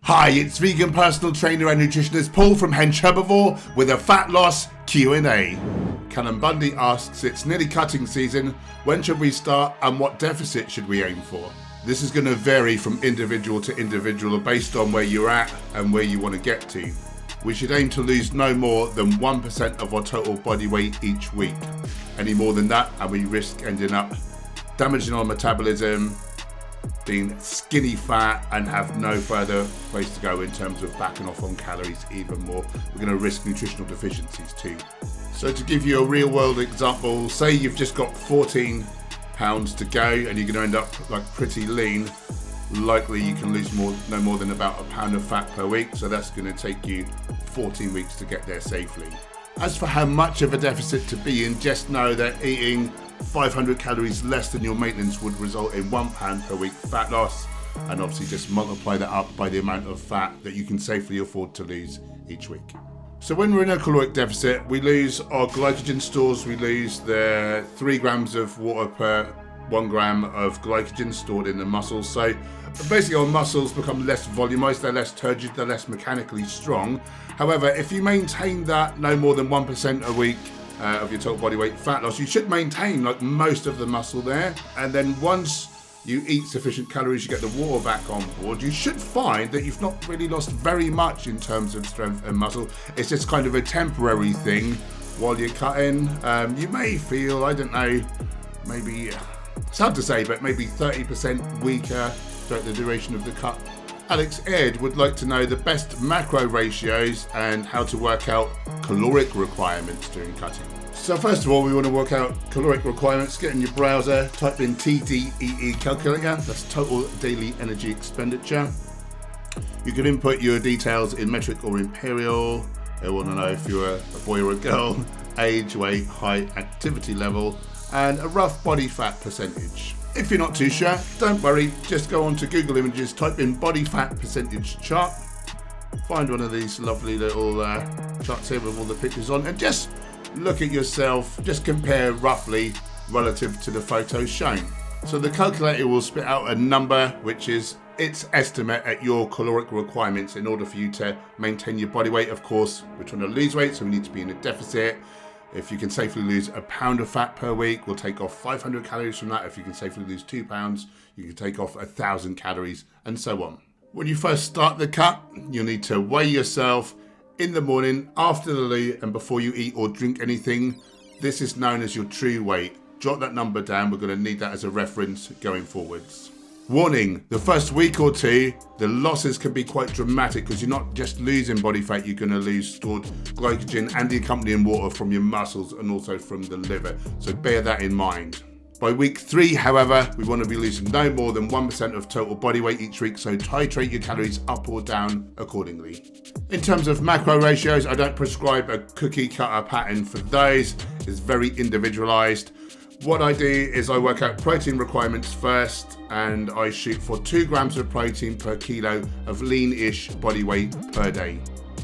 Hi, it's vegan personal trainer and nutritionist Paul from Hench Herbivore with a fat loss Q&A. Callum Bundy asks, it's nearly cutting season, when should we start and what deficit should we aim for? This is going to vary from individual to individual based on where you're at and where you want to get to. We should aim to lose no more than 1% of our total body weight each week. Any more than that and we risk ending up damaging our metabolism, being skinny fat and have no further place to go in terms of backing off on calories even more. We're going to risk nutritional deficiencies too. So to give you a real world example, say you've just got 14 pounds to go and you're going to end up like pretty lean, likely you can lose no more than about a pound of fat per week. So that's going to take you 14 weeks to get there safely. As for how much of a deficit to be in, just know that eating 500 calories less than your maintenance would result in 1 pound per week fat loss, and obviously just multiply that up by the amount of fat that you can safely afford to lose each week. So when we're in a caloric deficit, we lose our glycogen stores, we lose the 3 grams of water per 1 gram of glycogen stored in the muscles. So basically our muscles become less volumized, they're less turgid, they're less mechanically strong. However, if you maintain that no more than 1% a week of your total body weight fat loss, you should maintain like most of the muscle there. And then once you eat sufficient calories, you get the water back on board, you should find that you've not really lost very much in terms of strength and muscle. It's just kind of a temporary thing while you're cutting. You may feel, I don't know, maybe, it's hard to say, but maybe 30% weaker throughout the duration of the cut. Alex Ed would like to know the best macro ratios and how to work out caloric requirements during cutting. So first of all, we want to work out caloric requirements. Get in your browser, type in TDEE calculator, that's total daily energy expenditure. You can input your details in metric or imperial. They want to know if you're a boy or a girl, age, weight, height, activity level, and a rough body fat percentage. If you're not too sure, don't worry, just go on to Google Images, type in body fat percentage chart, find one of these lovely little charts here with all the pictures on, and just look at yourself, just compare roughly relative to the photos shown. So the calculator will spit out a number which is its estimate at your caloric requirements in order for you to maintain your body weight. Of course, we're trying to lose weight, so we need to be in a deficit. If you can safely lose a pound of fat per week, we'll take off 500 calories from that. If you can safely lose 2 pounds, you can take off 1,000 calories, and so on. When you first start the cut, you'll need to weigh yourself in the morning, after the loo, and before you eat or drink anything. This is known as your true weight. Jot that number down. We're going to need that as a reference going forwards. Warning, the first week or two, the losses can be quite dramatic because you're not just losing body fat, you're going to lose stored glycogen and the accompanying water from your muscles and also from the liver. So bear that in mind. By week 3, however, we want to be losing no more than 1% of total body weight each week, so titrate your calories up or down accordingly. In terms of macro ratios, I don't prescribe a cookie cutter pattern for those. It's very individualized. What I do is I work out protein requirements first, and I shoot for 2 grams of protein per kilo of lean-ish body weight per day.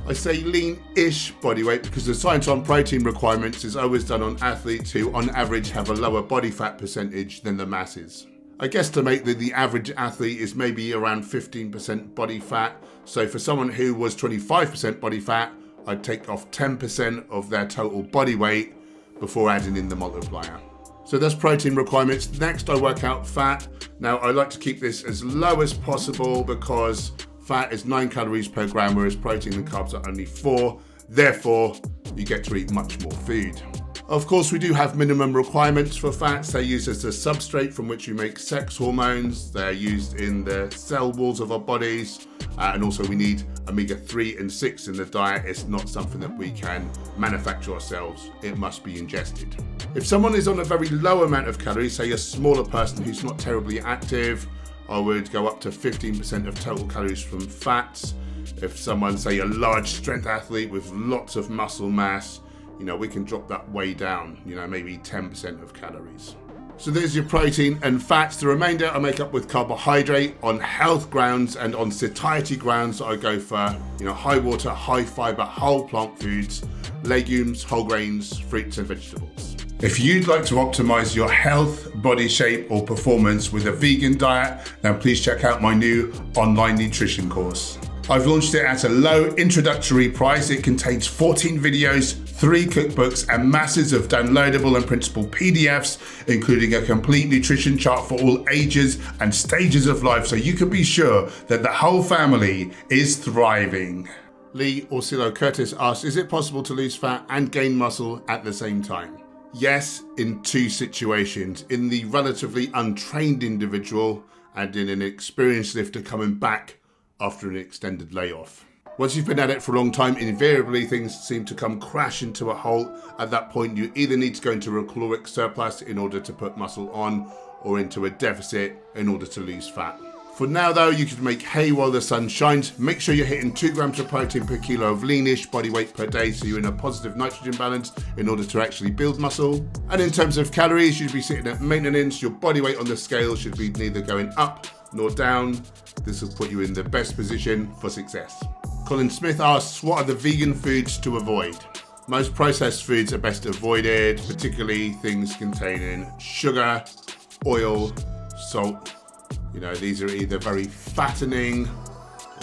I say lean-ish body weight because the science on protein requirements is always done on athletes who on average have a lower body fat percentage than the masses. I guesstimate that the average athlete is maybe around 15% body fat, so for someone who was 25% body fat, I'd take off 10% of their total body weight before adding in the multiplier. So that's protein requirements. Next, I work out fat. Now, I like to keep this as low as possible because fat is 9 calories per gram, whereas protein and carbs are only 4. Therefore, you get to eat much more food. Of course, we do have minimum requirements for fats. They're used as a substrate from which we make sex hormones. They're used in the cell walls of our bodies. And also we need omega-3 and 6 in the diet. It's not something that we can manufacture ourselves. It must be ingested. If someone is on a very low amount of calories, say a smaller person who's not terribly active, I would go up to 15% of total calories from fats. If someone, say a large strength athlete with lots of muscle mass, we can drop that way down, maybe 10% of calories. So there's your protein and fats. The remainder I make up with carbohydrate. On health grounds and on satiety grounds, I go for, high water, high fiber, whole plant foods, legumes, whole grains, fruits and vegetables. If you'd like to optimize your health, body shape or performance with a vegan diet, then please check out my new online nutrition course. I've launched it at a low introductory price. It contains 14 videos, 3 cookbooks, and masses of downloadable and printable PDFs, including a complete nutrition chart for all ages and stages of life, so you can be sure that the whole family is thriving. Lee Orsilo Curtis asks, is it possible to lose fat and gain muscle at the same time? Yes, in 2 situations. In the relatively untrained individual and in an experienced lifter coming back after an extended layoff. Once you've been at it for a long time, invariably things seem to come crashing to a halt. At that point, you either need to go into a caloric surplus in order to put muscle on, or into a deficit in order to lose fat. For now though, you can make hay while the sun shines. Make sure you're hitting 2 grams of protein per kilo of leanish body weight per day, so you're in a positive nitrogen balance in order to actually build muscle. And in terms of calories, you should be sitting at maintenance. Your body weight on the scale should be neither going up nor down. This will put you in the best position for success. Colin Smith asks, what are the vegan foods to avoid? Most processed foods are best avoided, particularly things containing sugar, oil, salt. These are either very fattening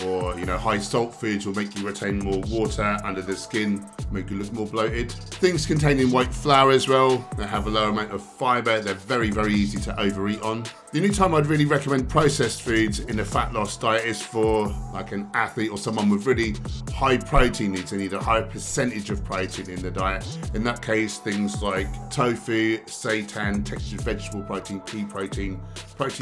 or, high salt foods will make you retain more water under the skin, make you look more bloated. Things containing white flour as well, they have a lower amount of fiber, they're very, very easy to overeat on. The only time I'd really recommend processed foods in a fat loss diet is for like an athlete or someone with really high protein needs. They need a higher percentage of protein in the diet. In that case, things like tofu, seitan, textured vegetable protein, pea protein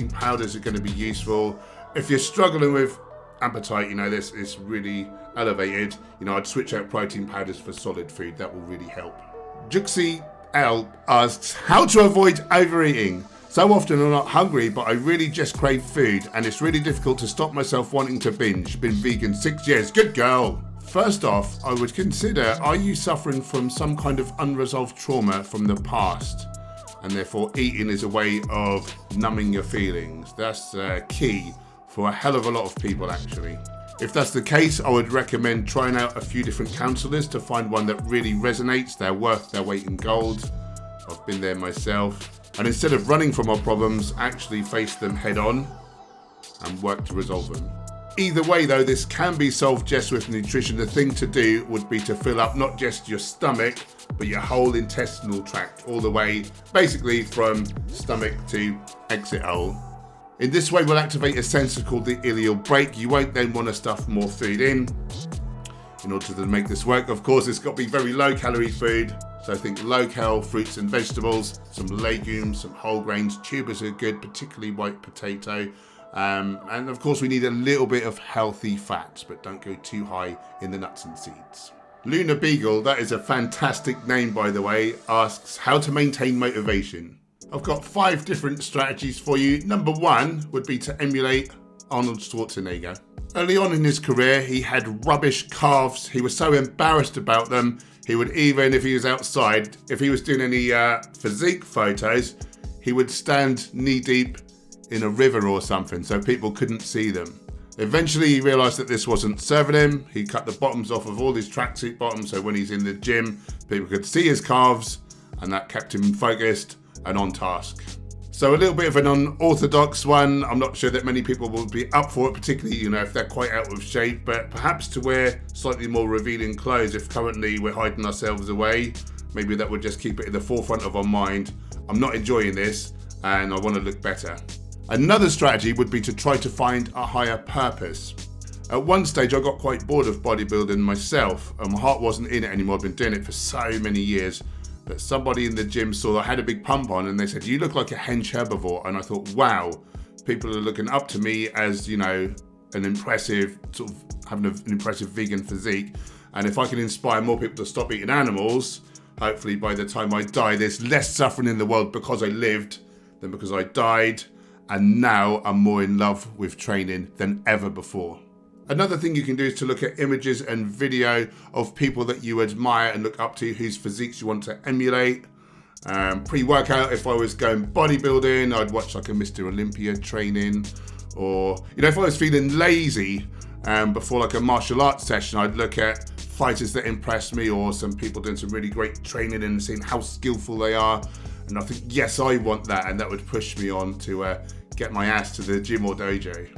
powders are going to be useful. If you're struggling with appetite, this is really elevated, I'd switch out protein powders for solid food. That will really help. Juxi L asks, how to avoid overeating? So often I'm not hungry, but I really just crave food, and it's really difficult to stop myself wanting to binge. Been vegan 6 years. Good girl. First off, I would consider, are you suffering from some kind of unresolved trauma from the past? And therefore eating is a way of numbing your feelings. That's key for a hell of a lot of people, actually. If that's the case, I would recommend trying out a few different counsellors to find one that really resonates. They're worth their weight in gold. I've been there myself. And instead of running from our problems, actually face them head on and work to resolve them. Either way though, this can be solved just with nutrition. The thing to do would be to fill up not just your stomach, but your whole intestinal tract, all the way basically from stomach to exit hole. In this way, we'll activate a sensor called the ileal brake. You won't then want to stuff more food in order to make this work. Of course, it's got to be very low calorie food. So think low-cal fruits and vegetables, some legumes, some whole grains. Tubers are good, particularly white potato. And of course, we need a little bit of healthy fats, but don't go too high in the nuts and seeds. Luna Beagle, that is a fantastic name, by the way, asks how to maintain motivation. I've got 5 different strategies for you. Number 1 would be to emulate Arnold Schwarzenegger. Early on in his career, he had rubbish calves. He was so embarrassed about them. He would, even if he was outside, if he was doing any physique photos, he would stand knee deep in a river or something so people couldn't see them. Eventually he realised that this wasn't serving him. He cut the bottoms off of all his tracksuit bottoms so when he's in the gym, people could see his calves, and that kept him focused and on task. So a little bit of an unorthodox one. I'm not sure that many people will be up for it, particularly, if they're quite out of shape, but perhaps to wear slightly more revealing clothes if currently we're hiding ourselves away. Maybe that would just keep it in the forefront of our mind. I'm not enjoying this and I want to look better. Another strategy would be to try to find a higher purpose. At one stage, I got quite bored of bodybuilding myself, and my heart wasn't in it anymore. I've been doing it for so many years. But somebody in the gym saw that I had a big pump on and they said, you look like a hench herbivore. And I thought, wow, people are looking up to me as, an impressive, sort of having an impressive vegan physique. And if I can inspire more people to stop eating animals, hopefully by the time I die, there's less suffering in the world because I lived than because I died. And now I'm more in love with training than ever before. Another thing you can do is to look at images and video of people that you admire and look up to, whose physiques you want to emulate. Pre-workout, if I was going bodybuilding, I'd watch like a Mr. Olympia training. Or, if I was feeling lazy before like a martial arts session, I'd look at fighters that impress me or some people doing some really great training and seeing how skillful they are. And I think, yes, I want that. And that would push me on to get my ass to the gym or dojo.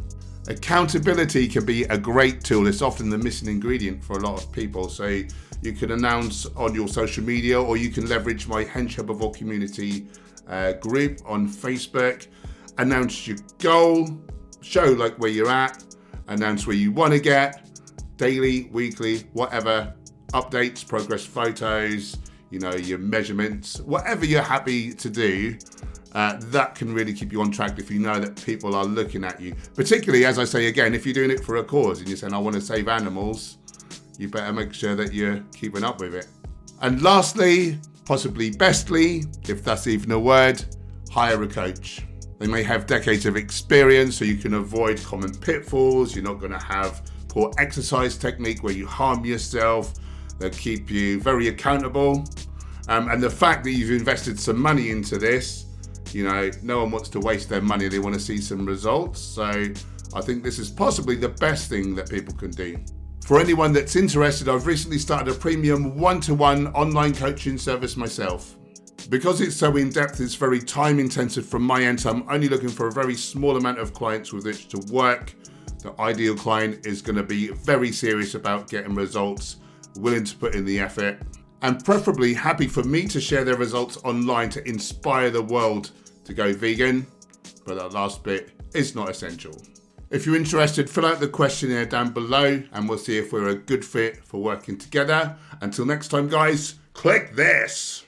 Accountability can be a great tool. It's often the missing ingredient for a lot of people. So you can announce on your social media, or you can leverage my Hench Herbivore community group on Facebook. Announce your goal, show like where you're at, announce where you want to get, daily, weekly, whatever, updates, progress photos, your measurements, whatever you're happy to do. That can really keep you on track if you know that people are looking at you. Particularly, as I say again, if you're doing it for a cause and you're saying, I want to save animals, you better make sure that you're keeping up with it. And lastly, possibly bestly, if that's even a word, hire a coach. They may have decades of experience, so you can avoid common pitfalls. You're not going to have poor exercise technique where you harm yourself. They'll keep you very accountable. And the fact that you've invested some money into this, no one wants to waste their money. They want to see some results. So I think this is possibly the best thing that people can do. For anyone that's interested, I've recently started a premium one-to-one online coaching service myself. Because it's so in-depth, it's very time-intensive from my end, so I'm only looking for a very small amount of clients with which to work. The ideal client is going to be very serious about getting results, willing to put in the effort, and preferably happy for me to share their results online to inspire the world to go vegan. But that last bit is not essential. If you're interested, fill out the questionnaire down below and we'll see if we're a good fit for working together. Until next time, guys, click this.